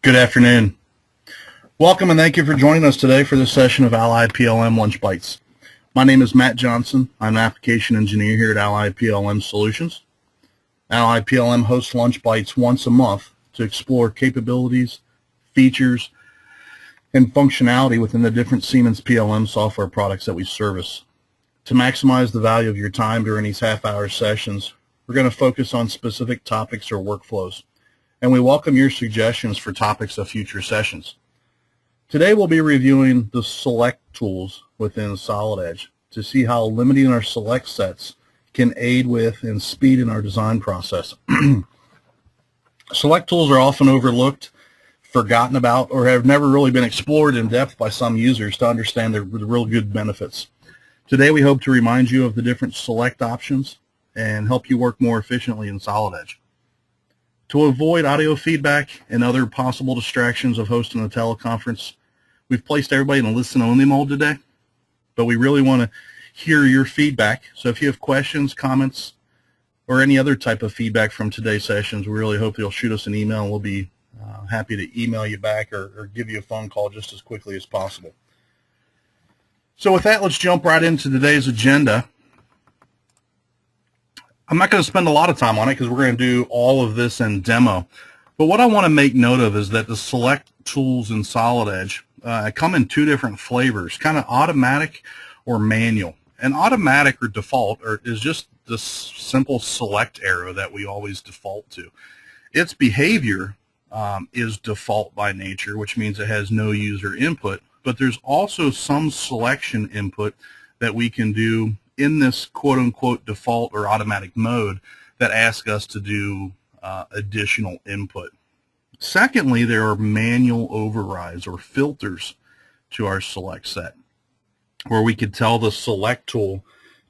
Good afternoon. Welcome and thank you for joining us today for this session of Allied PLM LunchBytes. My name is Matt Johnson. I'm an application engineer here at Allied PLM Solutions. Allied PLM hosts LunchBytes once a month to explore capabilities, features, and functionality within the different Siemens PLM software products that we service. To maximize the value of your time during these half-hour sessions, we're going to focus on specific topics or workflows, and we welcome your suggestions for topics of future sessions. Today we'll be reviewing the select tools within Solid Edge to see how limiting our select sets can aid with and speed in our design process. Select tools are often overlooked, forgotten about, or have never really been explored in depth by some users to understand the real good benefits. Today we hope to remind you of the different select options and help you work more efficiently in Solid Edge. To avoid audio feedback and other possible distractions of hosting a teleconference, we've placed everybody in a listen-only mode today, but we really want to hear your feedback. So if you have questions, comments, or any other type of feedback from today's sessions, we really hope you'll shoot us an email, and we'll be happy to email you back or give you a phone call just as quickly as possible. So with that, let's jump right into today's agenda. I'm not going to spend a lot of time on it because we're going to do all of this in demo. But what I want to make note of is that the select tools in Solid Edge come in two different flavors, kind of automatic or manual. And automatic or default is just the simple select arrow that we always default to. Its behavior is default by nature, which means it has no user input. But there's also some selection input that we can do in this quote-unquote default or automatic mode that ask us to do additional input. Secondly, there are manual overrides or filters to our select set, where we could tell the select tool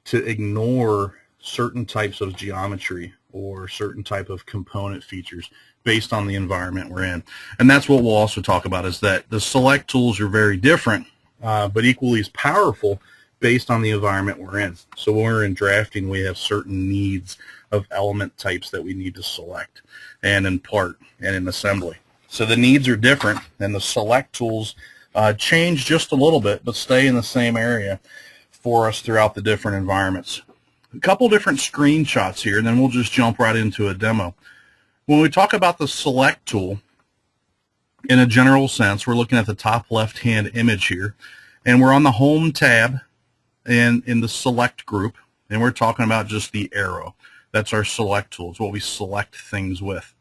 to ignore certain types of geometry or certain type of component features based on the environment we're in. And that's what we'll also talk about, is that the select tools are very different, but equally as powerful based on the environment we're in. So when we're in drafting, we have certain needs of element types that we need to select, and in part and in assembly. So the needs are different, and the select tools change just a little bit, but stay in the same area for us throughout the different environments. A couple different screenshots here, and then we'll just jump right into a demo. When we talk about the select tool, in a general sense, we're looking at the top left-hand image here, and we're on the Home tab and in the select group, and we're talking about just the arrow. That's our select tool. It's what we select things with.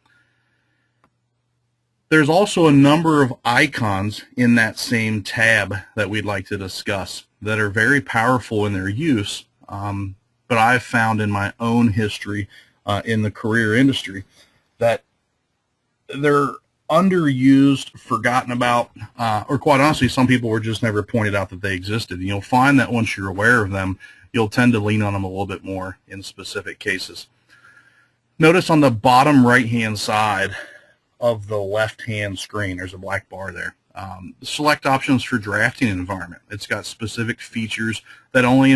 There's also a number of icons in that same tab that we'd like to discuss that are very powerful in their use, but I've found in my own history in the career industry that they're underused, forgotten about, or quite honestly, some people were just never pointed out that they existed. And you'll find that once you're aware of them, you'll tend to lean on them a little bit more in specific cases. Notice on the bottom right-hand side of the left-hand screen, there's a black bar there. Select options for drafting environment. It's got specific features that only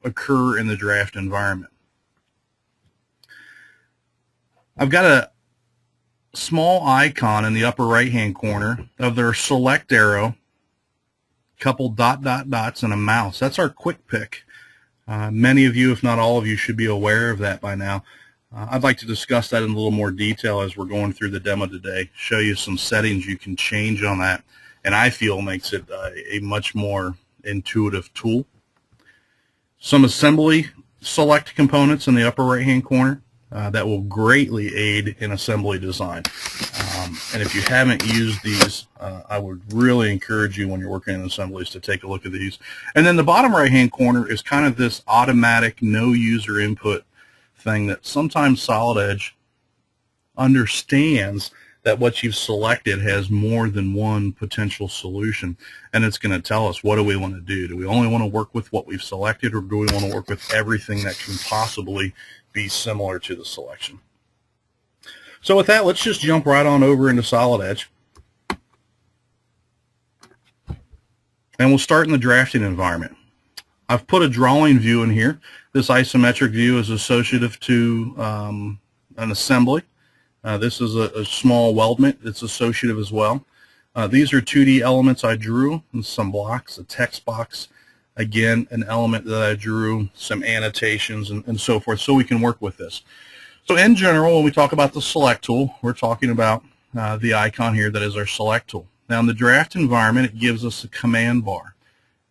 occur in the draft environment. I've got a small icon in the upper right-hand corner of their select arrow, couple dots, and a mouse. That's our quick pick. Many of you, if not all of you, should be aware of that by now. I'd like to discuss that in a little more detail as we're going through the demo today, show you some settings you can change on that, and I feel makes it a much more intuitive tool. Some assembly select components in the upper right-hand corner that will greatly aid in assembly design. And if you haven't used these, I would really encourage you when you're working in assemblies to take a look at these. And then the bottom right-hand corner is kind of this automatic, no user input thing that sometimes Solid Edge understands that what you've selected has more than one potential solution, and it's going to tell us, what do we want to do? Do we only want to work with what we've selected, or do we want to work with everything that can possibly be similar to the selection? So with that, let's just jump right on over into Solid Edge. And we'll start in the drafting environment. I've put a drawing view in here. This isometric view is associative to an assembly. This is a small weldment that's associative as well. These are 2D elements I drew, and some blocks, a text box, again, an element that I drew, some annotations, and so forth, so we can work with this. So in general, when we talk about the select tool, we're talking about the icon here that is our select tool. Now in the draft environment, it gives us a command bar.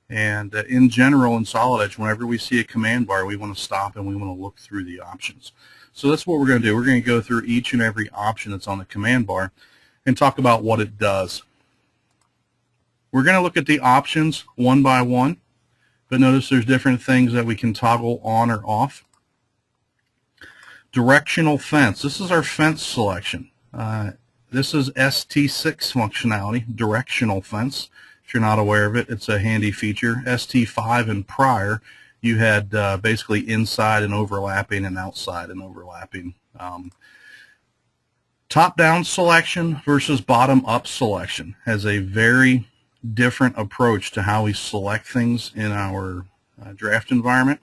And in general, in Solid Edge, whenever we see a command bar, we want to stop and we want to look through the options. So that's what we're going to do. We're going to go through each and every option that's on the command bar and talk about what it does. We're going to look at the options one by one, but notice there's different things that we can toggle on or off. Directional fence. This is our fence selection. This is ST6 functionality, directional fence. If you're not aware of it, it's a handy feature. ST5 and prior, you had basically inside and overlapping and outside and overlapping. Top-down selection versus bottom-up selection has a very different approach to how we select things in our draft environment.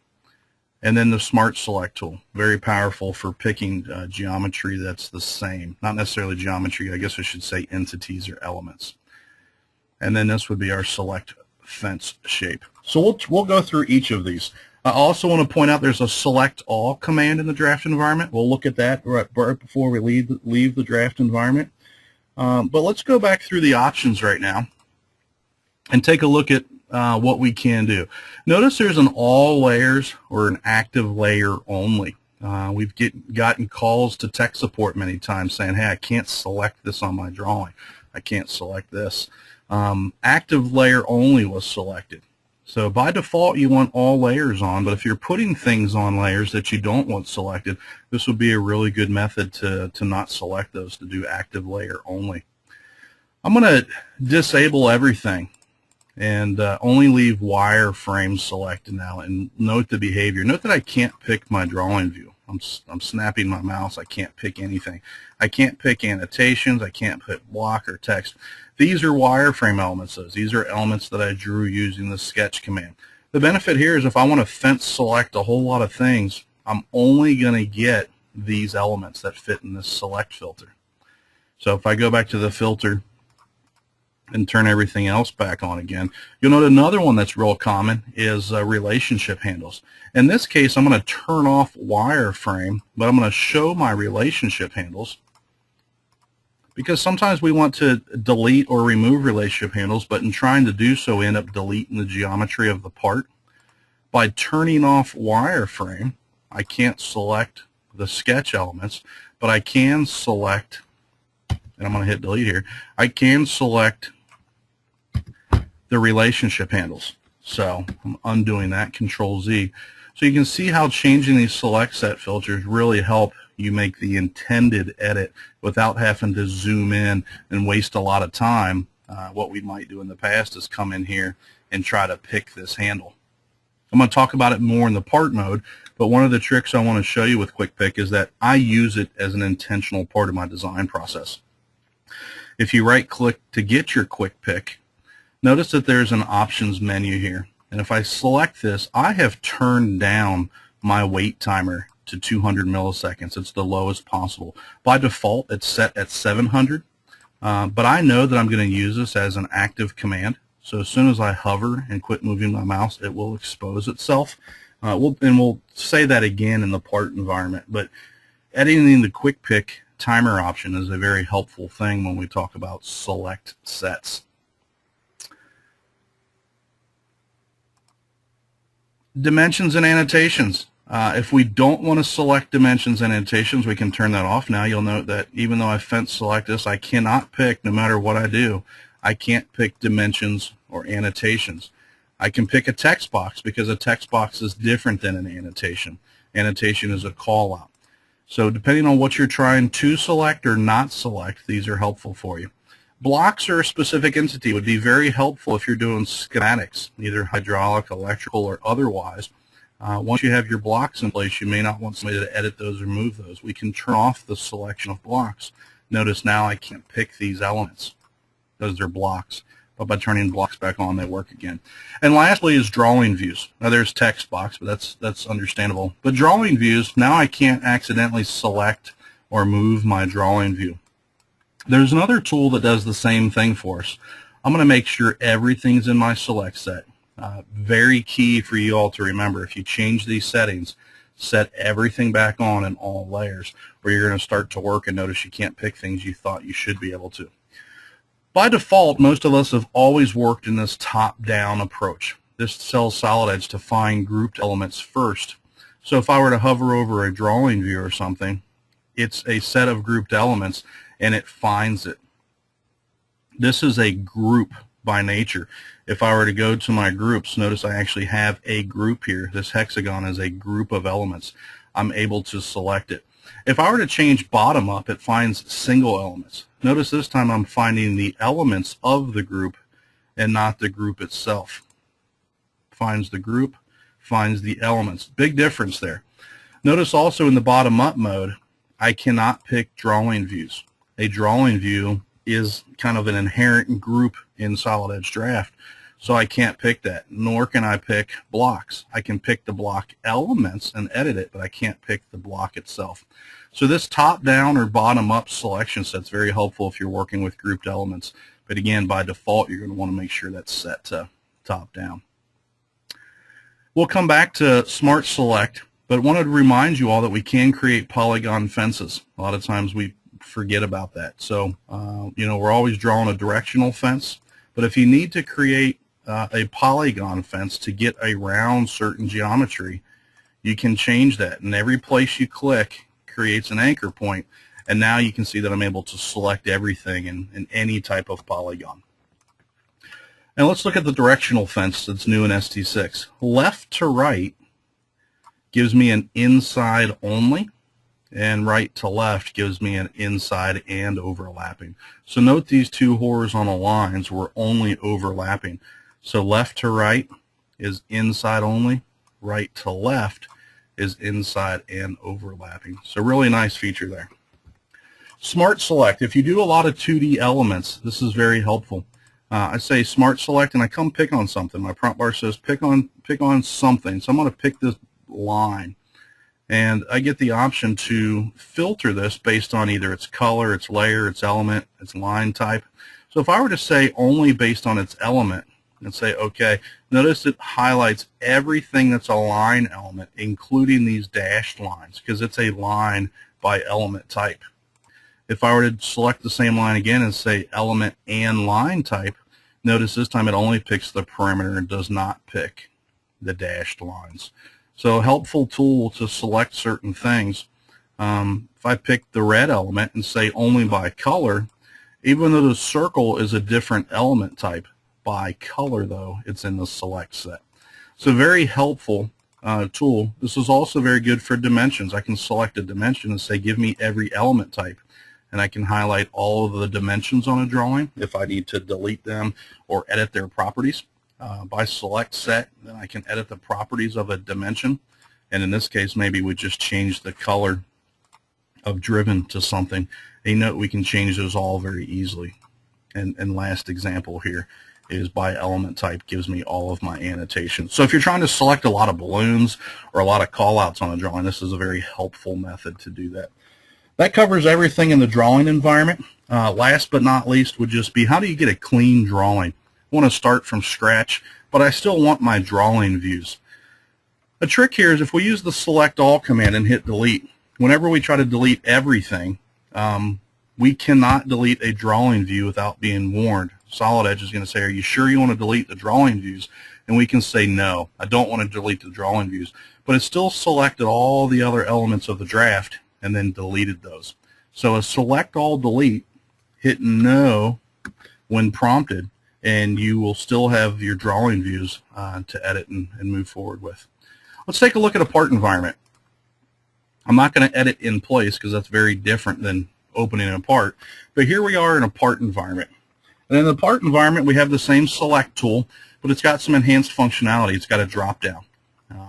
And then the Smart Select tool, very powerful for picking geometry that's the same. Not necessarily geometry, I guess I should say entities or elements. And then this would be our select fence shape. So we'll go through each of these. I also want to point out there's a select all command in the draft environment. We'll look at that right before we leave the draft environment. But let's go back through the options right now and take a look at what we can do. Notice there's an all layers or an active layer only. We've gotten calls to tech support many times saying, hey, I can't select this on my drawing. I can't select this. Active layer only was selected. So by default you want all layers on, but if you're putting things on layers that you don't want selected, this would be a really good method to not select those, to do active layer only. I'm going to disable everything and only leave wireframe selected now, and note the behavior. Note that I can't pick my drawing view. I'm snapping my mouse. I can't pick anything. I can't pick annotations. I can't put block or text. These are wireframe elements. These are elements that I drew using the sketch command. The benefit here is if I want to fence select a whole lot of things, I'm only going to get these elements that fit in this select filter. So if I go back to the filter and turn everything else back on again, you'll note another one that's real common is relationship handles. In this case, I'm going to turn off wireframe, but I'm going to show my relationship handles, because sometimes we want to delete or remove relationship handles, but in trying to do so, we end up deleting the geometry of the part. By turning off wireframe, I can't select the sketch elements, but I can select, and I'm going to hit delete here, I can select the relationship handles. So I'm undoing that, Control Z. So you can see how changing these select set filters really help you make the intended edit without having to zoom in and waste a lot of time. What we might do in the past is come in here and try to pick this handle. I'm going to talk about it more in the part mode, but one of the tricks I want to show you with Quick Pick is that I use it as an intentional part of my design process. If you right click to get your Quick Pick, notice that there's an options menu here. And if I select this, I have turned down my wait timer to 200 milliseconds. It's the lowest possible. By default, it's set at 700, but I know that I'm going to use this as an active command. So as soon as I hover and quit moving my mouse, it will expose itself. We'll say that again in the part environment, but editing the Quick Pick timer option is a very helpful thing when we talk about select sets. Dimensions and annotations. If we don't want to select dimensions and annotations, we can turn that off. Now you'll note that even though I fence select this, I cannot pick, no matter what I do, I can't pick dimensions or annotations. I can pick a text box because a text box is different than an annotation. Annotation is a call out. So depending on what you're trying to select or not select, these are helpful for you. Blocks or a specific entity would be very helpful if you're doing schematics, either hydraulic, electrical, or otherwise. Once you have your blocks in place, you may not want somebody to edit those or move those. We can turn off the selection of blocks. Notice now I can't pick these elements. Those are blocks. But by turning blocks back on, they work again. And lastly is drawing views. Now there's text box, but that's understandable. But drawing views, now I can't accidentally select or move my drawing view. There's another tool that does the same thing for us. I'm going to make sure everything's in my select set. Very key for you all to remember. If you change these settings, set everything back on in all layers, or you're going to start to work and notice you can't pick things you thought you should be able to. By default, most of us have always worked in this top-down approach. This tells Solid Edge to find grouped elements first. So if I were to hover over a drawing view or something, it's a set of grouped elements and it finds it. This is a group by nature. If I were to go to my groups, notice I actually have a group here. This hexagon is a group of elements. I'm able to select it. If I were to change bottom up, it finds single elements. Notice this time I'm finding the elements of the group and not the group itself. Finds the group, finds the elements. Big difference there. Notice also in the bottom up mode, I cannot pick drawing views. A drawing view is kind of an inherent group in Solid Edge Draft, so I can't pick that, nor can I pick blocks. I can pick the block elements and edit it, but I can't pick the block itself. So this top-down or bottom-up selection set is very helpful if you're working with grouped elements, but again, by default, you're going to want to make sure that's set to top-down. We'll come back to Smart Select, but wanted to remind you all that we can create polygon fences. A lot of times we forget about that. So, we're always drawing a directional fence, but if you need to create a polygon fence to get around certain geometry, you can change that. And every place you click creates an anchor point, and now you can see that I'm able to select everything in any type of polygon. And let's look at the directional fence that's new in ST6. Left to right gives me an inside only, and right to left gives me an inside and overlapping. So note these two horizontal lines were only overlapping. So left to right is inside only, right to left is inside and overlapping. So really nice feature there. Smart Select. If you do a lot of 2D elements, this is very helpful. I say Smart Select and I come pick on something. My prompt bar says pick on something. So I'm going to pick this line. And I get the option to filter this based on either its color, its layer, its element, its line type. So if I were to say only based on its element and say OK, notice it highlights everything that's a line element, including these dashed lines, because it's a line by element type. If I were to select the same line again and say element and line type, notice this time it only picks the perimeter and does not pick the dashed lines. So a helpful tool to select certain things. If I pick the red element and say only by color, even though the circle is a different element type, by color though, it's in the select set. So very helpful tool. This is also very good for dimensions. I can select a dimension and say give me every element type, and I can highlight all of the dimensions on a drawing if I need to delete them or edit their properties. By select set, then I can edit the properties of a dimension, and in this case maybe we just change the color of driven to something. And you note we can change those all very easily. And last example here is by element type, gives me all of my annotations. So if you're trying to select a lot of balloons or a lot of callouts on a drawing, this is a very helpful method to do that. That covers everything in the drawing environment. Last but not least would just be, how do you get a clean drawing? I want to start from scratch, but I still want my drawing views. The trick here is if we use the select all command and hit delete, whenever we try to delete everything, we cannot delete a drawing view without being warned. Solid Edge is going to say, are you sure you want to delete the drawing views? And we can say, no, I don't want to delete the drawing views. But it still selected all the other elements of the draft and then deleted those. So a select all delete, hit no when prompted, and you will still have your drawing views to edit and move forward with. Let's take a look at a part environment. I'm not going to edit in place because that's very different than opening a part, but here we are in a part environment. And in the part environment we have the same select tool, but it's got some enhanced functionality. It's got a drop down.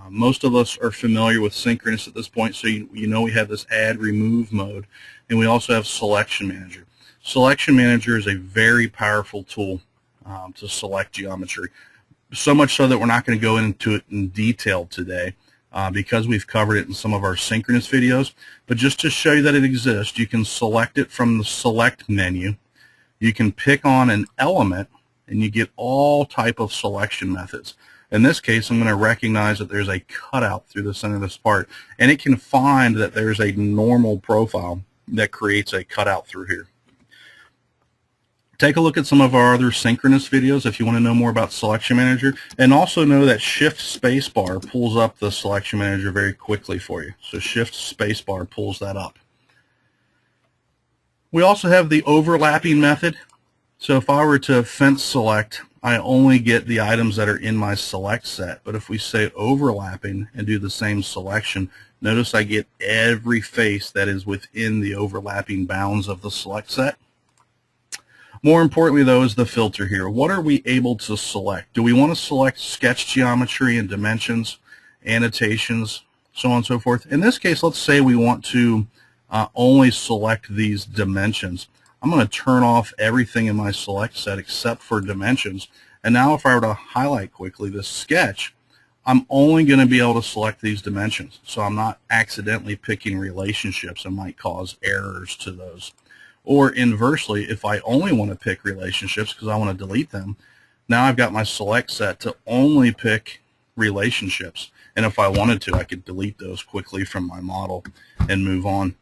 Most of us are familiar with synchronous at this point, so you know we have this add remove mode, and we also have selection manager. Selection manager is a very powerful tool to select geometry, so much so that we're not going to go into it in detail today. because we've covered it in some of our synchronous videos. But just to show you that it exists, you can select it from the select menu. You can pick on an element and you get all type of selection methods. In this case, I'm going to recognize that there's a cutout through the center of this part, and it can find that there's a normal profile that creates a cutout through here. Take a look at some of our other synchronous videos if you want to know more about Selection Manager, and also know that Shift Spacebar pulls up the Selection Manager very quickly for you. So Shift Spacebar pulls that up. We also have the overlapping method. So if I were to fence select, I only get the items that are in my select set. But if we say overlapping and do the same selection, notice I get every face that is within the overlapping bounds of the select set. More importantly, though, is the filter here. What are we able to select? Do we want to select sketch geometry and dimensions, annotations, so on and so forth? In this case, let's say we want to only select these dimensions. I'm going to turn off everything in my select set except for dimensions. And now if I were to highlight quickly this sketch, I'm only going to be able to select these dimensions. So I'm not accidentally picking relationships and might cause errors to those. Or inversely, if I only want to pick relationships because I want to delete them, now I've got my select set to only pick relationships. And if I wanted to, I could delete those quickly from my model and move on.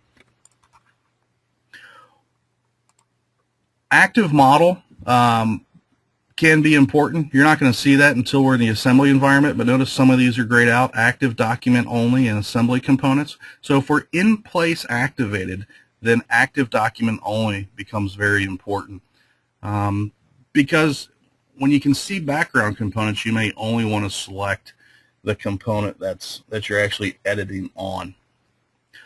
Active model can be important. You're not going to see that until we're in the assembly environment, but notice some of these are grayed out, active document only and assembly components. So if we're in place activated, then active document only becomes very important, because when you can see background components, you may only want to select the component that you're actually editing on. I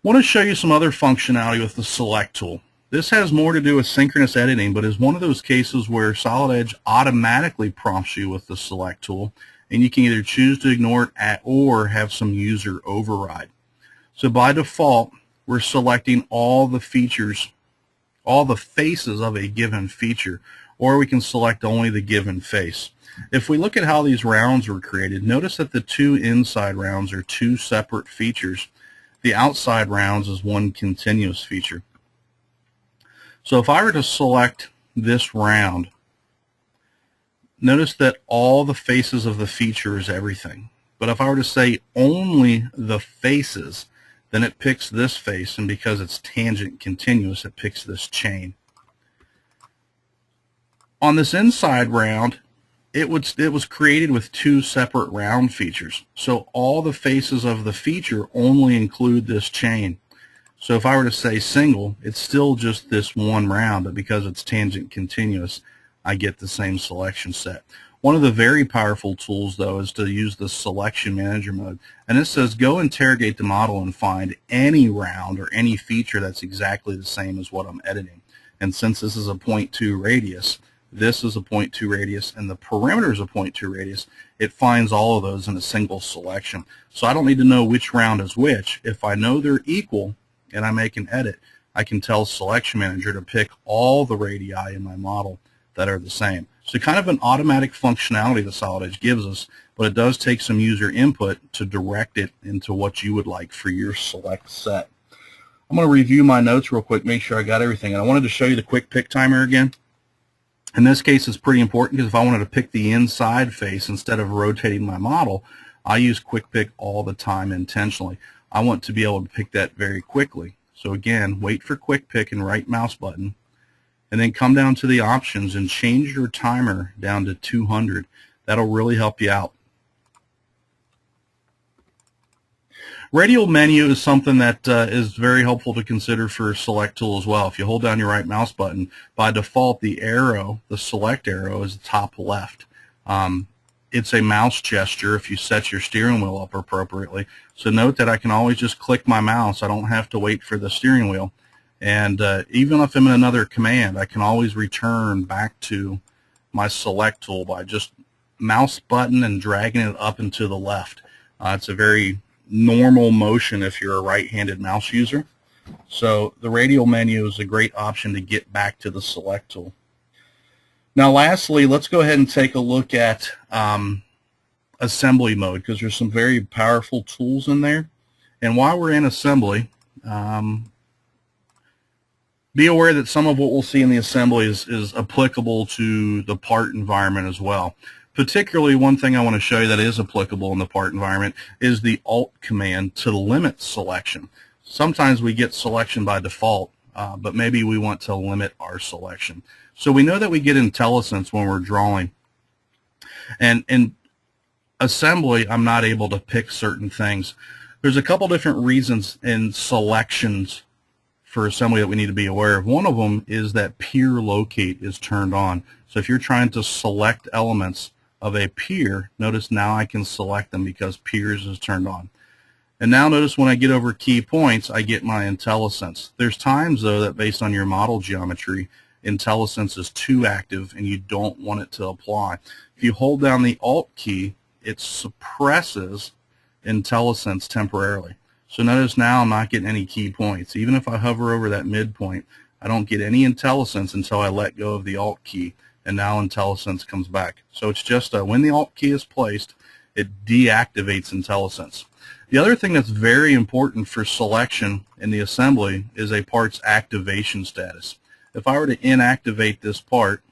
want to show you some other functionality with the select tool. This has more to do with synchronous editing, but is one of those cases where Solid Edge automatically prompts you with the select tool, and you can either choose to ignore it or have some user override. So by default, we're selecting all the features, all the faces of a given feature, or we can select only the given face. If we look at how these rounds were created, notice that the two inside rounds are two separate features. The outside rounds is one continuous feature. So if I were to select this round, notice that all the faces of the feature is everything. But if I were to say only the faces, then it picks this face, and because it's tangent continuous, it picks this chain. On this inside round, it was created with two separate round features. So all the faces of the feature only include this chain. So if I were to say single, it's still just this one round, but because it's tangent continuous, I get the same selection set. One of the very powerful tools, though, is to use the Selection Manager mode. And it says go interrogate the model and find any round or any feature that's exactly the same as what I'm editing. And since this is a 0.2 radius, this is a 0.2 radius, and the perimeter is a 0.2 radius, it finds all of those in a single selection. So I don't need to know which round is which. If I know they're equal and I make an edit, I can tell Selection Manager to pick all the radii in my model that are the same. So kind of an automatic functionality that Solid Edge gives us, but it does take some user input to direct it into what you would like for your select set. I'm going to review my notes real quick, make sure I got everything. And I wanted to show you the quick pick timer again. In this case, it's pretty important because if I wanted to pick the inside face instead of rotating my model, I use quick pick all the time intentionally. I want to be able to pick that very quickly. So again, wait for quick pick and right mouse button, and then come down to the options and change your timer down to 200. That'll really help you out. Radial menu is something that is very helpful to consider for Select Tool as well. If you hold down your right mouse button, by default the arrow, the select arrow, is top left. It's a mouse gesture if you set your steering wheel up appropriately. So note that I can always just click my mouse. I don't have to wait for the steering wheel. And even if I'm in another command, I can always return back to my select tool by just mouse button and dragging it up and to the left. It's a very normal motion if you're a right-handed mouse user. So the radial menu is a great option to get back to the select tool. Now lastly, let's go ahead and take a look at assembly mode because there's some very powerful tools in there. And while we're in assembly, be aware that some of what we'll see in the assembly is applicable to the part environment as well. Particularly, one thing I want to show you that is applicable in the part environment is the Alt command to limit selection. Sometimes we get selection by default, but maybe we want to limit our selection. So we know that we get IntelliSense when we're drawing. And in assembly, I'm not able to pick certain things. There's a couple different reasons in selections for assembly that we need to be aware of. One of them is that peer locate is turned on. So if you're trying to select elements of a peer, notice now I can select them because peers is turned on. And now notice when I get over key points, I get my IntelliSense. There's times, though, that based on your model geometry, IntelliSense is too active and you don't want it to apply. If you hold down the Alt key, it suppresses IntelliSense temporarily. So notice now I'm not getting any key points. Even if I hover over that midpoint, I don't get any IntelliSense until I let go of the Alt key, and now IntelliSense comes back. So it's just when the Alt key is placed, it deactivates IntelliSense. The other thing that's very important for selection in the assembly is a part's activation status. If I were to inactivate this part,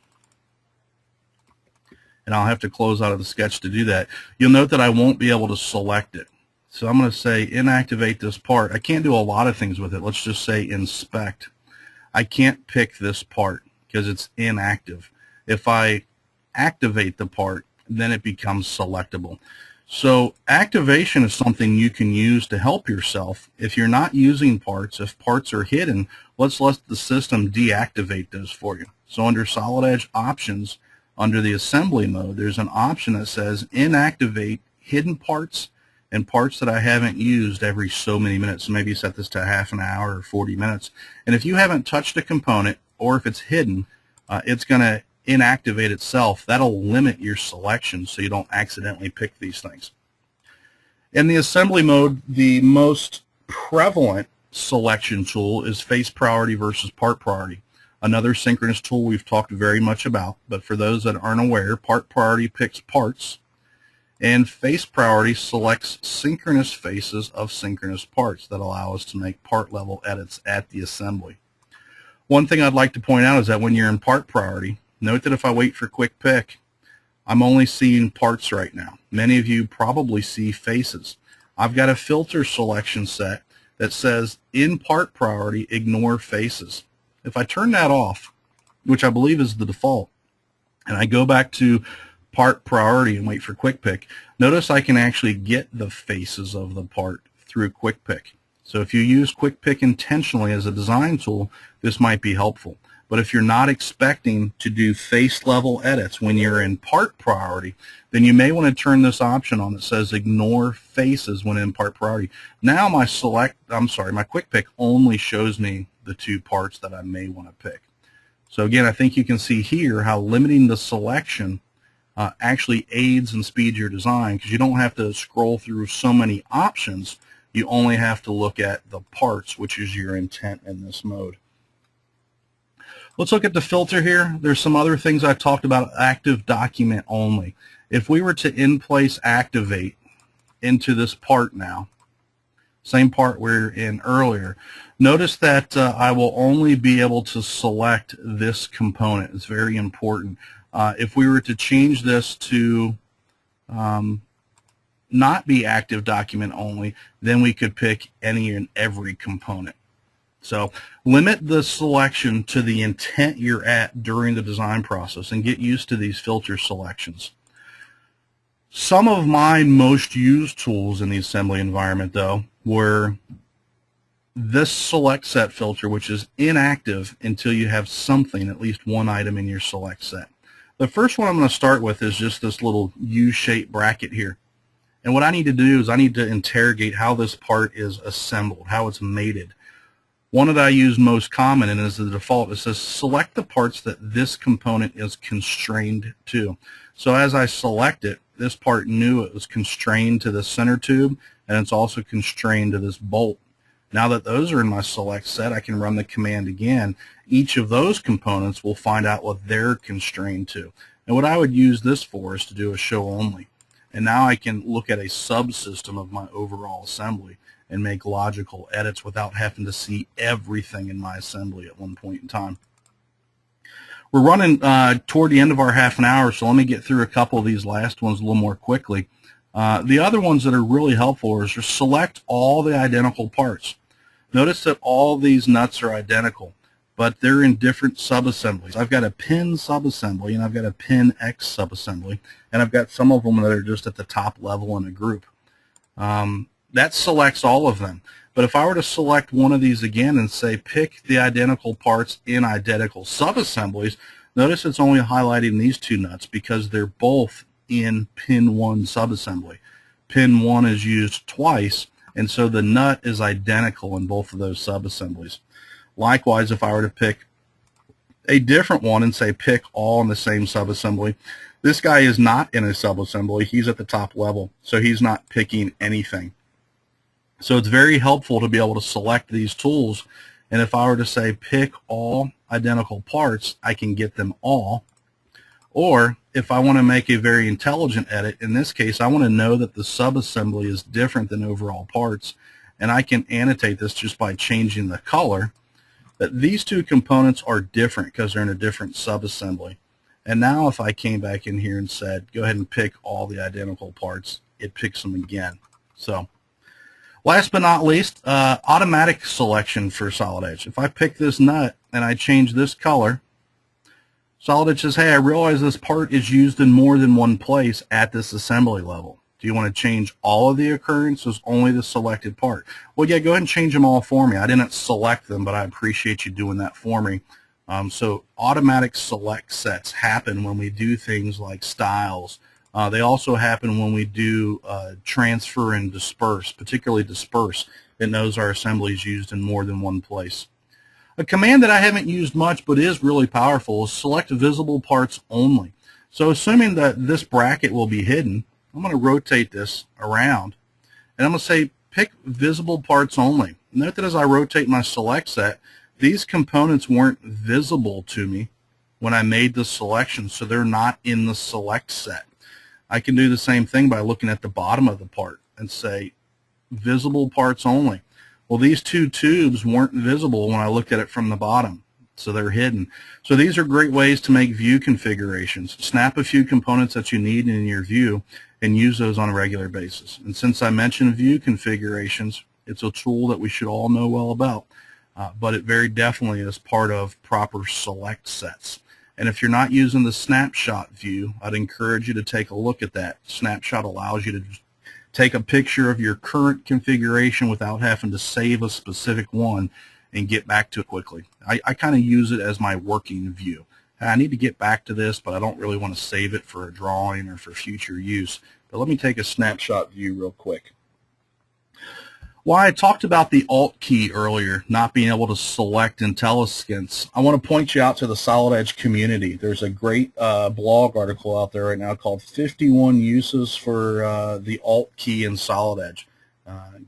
and I'll have to close out of the sketch to do that, you'll note that I won't be able to select it. So I'm going to say inactivate this part. I can't do a lot of things with it. Let's just say inspect. I can't pick this part because it's inactive. If I activate the part, then it becomes selectable. So activation is something you can use to help yourself. If you're not using parts, if parts are hidden, let's let the system deactivate those for you. So under Solid Edge Options, under the assembly mode, there's an option that says inactivate hidden parts and parts that I haven't used every so many minutes. So maybe set this to half an hour or 40 minutes. And if you haven't touched a component, or if it's hidden, it's going to inactivate itself. That'll limit your selection so you don't accidentally pick these things. In the assembly mode, the most prevalent selection tool is face priority versus part priority. Another synchronous tool we've talked very much about, but for those that aren't aware, part priority picks parts, and face priority selects synchronous faces of synchronous parts that allow us to make part level edits at the assembly. One thing I'd like to point out is that when you're in part priority, note that if I wait for quick pick, I'm only seeing parts right now. Many of you probably see faces. I've got a filter selection set that says in part priority, ignore faces. If I turn that off, which I believe is the default, and I go back to part priority and wait for quick pick, notice I can actually get the faces of the part through quick pick. So if you use quick pick intentionally as a design tool, this might be helpful. But if you're not expecting to do face level edits when you're in part priority, then you may want to turn this option on that says ignore faces when in part priority. Now my quick pick only shows me the two parts that I may want to pick. So again, I think you can see here how limiting the selection actually aids and speeds your design, because you don't have to scroll through so many options. You only have to look at the parts, which is your intent in this mode. Let's look at the filter here. There's some other things I talked about, active document only. If we were to in-place activate into this part now, same part we were in earlier, notice that I will only be able to select this component. It's very important. If we were to change this to not be active document only, then we could pick any and every component. So limit the selection to the intent you're at during the design process and get used to these filter selections. Some of my most used tools in the assembly environment, though, were this select set filter, which is inactive until you have something, at least one item in your select set. The first one I'm going to start with is just this little U-shaped bracket here. And what I need to do is I need to interrogate how this part is assembled, how it's mated. One that I use most common and is the default, it says select the parts that this component is constrained to. So as I select it, this part knew it was constrained to the center tube, and it's also constrained to this bolt. Now that those are in my select set, I can run the command again. Each of those components will find out what they're constrained to. And what I would use this for is to do a show only. And now I can look at a subsystem of my overall assembly and make logical edits without having to see everything in my assembly at one point in time. We're running toward the end of our half an hour, so let me get through a couple of these last ones a little more quickly. The other ones that are really helpful is just select all the identical parts. Notice that all these nuts are identical, but they're in different subassemblies. I've got a pin subassembly, and I've got a pin X subassembly, and I've got some of them that are just at the top level in a group. That selects all of them. But if I were to select one of these again and say pick the identical parts in identical subassemblies, notice it's only highlighting these two nuts because they're both in pin 1 subassembly. Pin 1 is used twice, and so the nut is identical in both of those subassemblies. Likewise, if I were to pick a different one and say pick all in the same subassembly, this guy is not in a subassembly. He's at the top level, so he's not picking anything. So it's very helpful to be able to select these tools, and if I were to say pick all identical parts, I can get them all. Or if I want to make a very intelligent edit, in this case I want to know that the subassembly is different than overall parts, and I can annotate this just by changing the color, that these two components are different because they're in a different subassembly. And now if I came back in here and said go ahead and pick all the identical parts, it picks them again. So last but not least, automatic selection for Solid Edge. If I pick this nut and I change this color, Solid Edge says, hey, I realize this part is used in more than one place at this assembly level. Do you want to change all of the occurrences, only the selected part? Well, yeah, go ahead and change them all for me. I didn't select them, but I appreciate you doing that for me. So automatic select sets happen when we do things like styles. They also happen when we do transfer and disperse, particularly disperse. It knows our assembly is used in more than one place. A command that I haven't used much but is really powerful is select visible parts only. So assuming that this bracket will be hidden, I'm going to rotate this around, and I'm going to say pick visible parts only. Note that as I rotate my select set, these components weren't visible to me when I made the selection, so they're not in the select set. I can do the same thing by looking at the bottom of the part and say visible parts only. Well, these two tubes weren't visible when I looked at it from the bottom, so they're hidden. So these are great ways to make view configurations. Snap a few components that you need in your view and use those on a regular basis. And since I mentioned view configurations, it's a tool that we should all know well about, but it very definitely is part of proper select sets. And if you're not using the snapshot view, I'd encourage you to take a look at that. Snapshot allows you to just take a picture of your current configuration without having to save a specific one and get back to it quickly. I kind of use it as my working view. I need to get back to this, but I don't really want to save it for a drawing or for future use. But let me take a snapshot view real quick. While I talked about the Alt key earlier, not being able to select IntelliSense, I want to point you out to the Solid Edge community. There's a great blog article out there right now called 51 Uses for the Alt key in Solid Edge.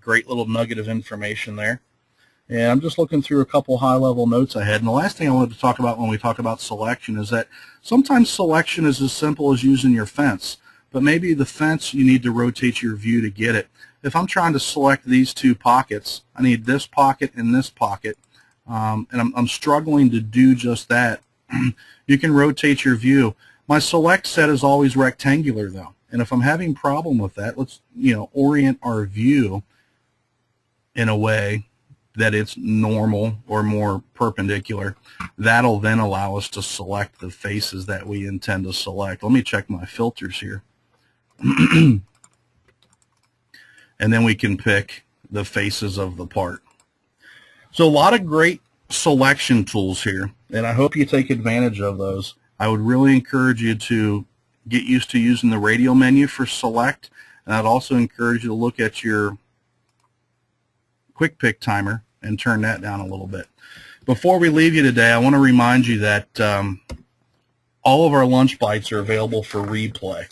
Great little nugget of information there. And I'm just looking through a couple high-level notes I had. And the last thing I wanted to talk about when we talk about selection is that sometimes selection is as simple as using your fence. But maybe the fence, you need to rotate your view to get it. If I'm trying to select these two pockets, I need this pocket and this pocket, and I'm struggling to do just that. You can rotate your view. My select set is always rectangular though, and if I'm having a problem with that, let's orient our view in a way that it's normal or more perpendicular. That'll then allow us to select the faces that we intend to select. Let me check my filters here. And then we can pick the faces of the part. So a lot of great selection tools here, and I hope you take advantage of those. I would really encourage you to get used to using the radial menu for select, and I'd also encourage you to look at your quick pick timer and turn that down a little bit. Before we leave you today, I want to remind you that all of our LunchBytes are available for replay.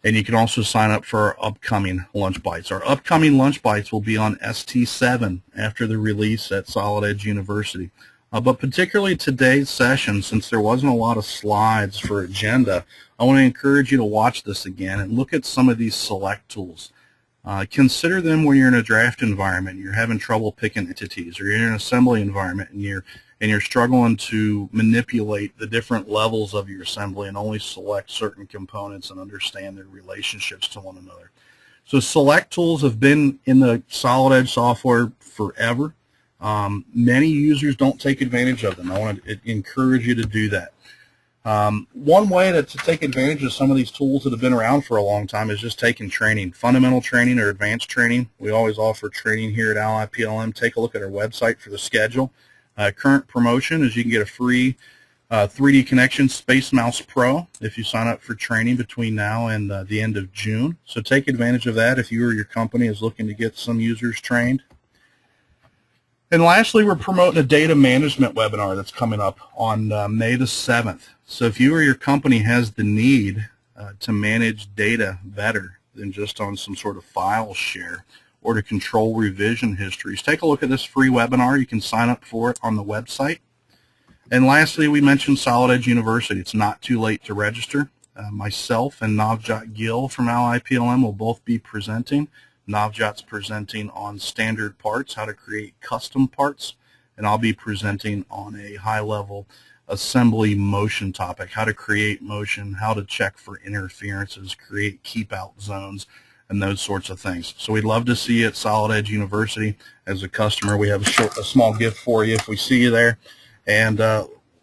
And you can also sign up for our upcoming LunchBytes. Our upcoming LunchBytes will be on ST7 after the release at Solid Edge University. But particularly today's session, since there wasn't a lot of slides for agenda, I want to encourage you to watch this again and look at some of these select tools. Consider them when you're in a draft environment, you're having trouble picking entities, or you're in an assembly environment and you're struggling to manipulate the different levels of your assembly and only select certain components and understand their relationships to one another. So select tools have been in the Solid Edge software forever. Many users don't take advantage of them. I want to encourage you to do that. One way to take advantage of some of these tools that have been around for a long time is just taking training, fundamental training or advanced training. We always offer training here at Ally PLM. Take a look at our website for the schedule. Current promotion is you can get a free 3D Connection Space Mouse Pro if you sign up for training between now and the end of June. So take advantage of that if you or your company is looking to get some users trained. And lastly, we're promoting a data management webinar that's coming up on May the 7th. So if you or your company has the need to manage data better than just on some sort of file share or to control revision histories, take a look at this free webinar. You can sign up for it on the website. And lastly, we mentioned Solid Edge University. It's not too late to register. Myself and Navjot Gill from Ally PLM will both be presenting. Navjot's presenting on standard parts, how to create custom parts, and I'll be presenting on a high-level assembly motion topic, how to create motion, how to check for interferences, create keep-out zones, and those sorts of things. So we'd love to see you at Solid Edge University. As a customer, we have a small gift for you if we see you there. And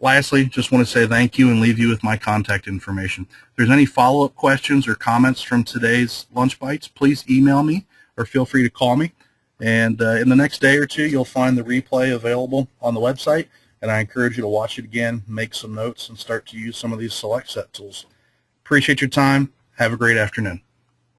lastly, just want to say thank you and leave you with my contact information. If there's any follow-up questions or comments from today's Lunch Bites, please email me or feel free to call me. And in the next day or two, you'll find the replay available on the website. And I encourage you to watch it again, make some notes, and start to use some of these select set tools. Appreciate your time. Have a great afternoon.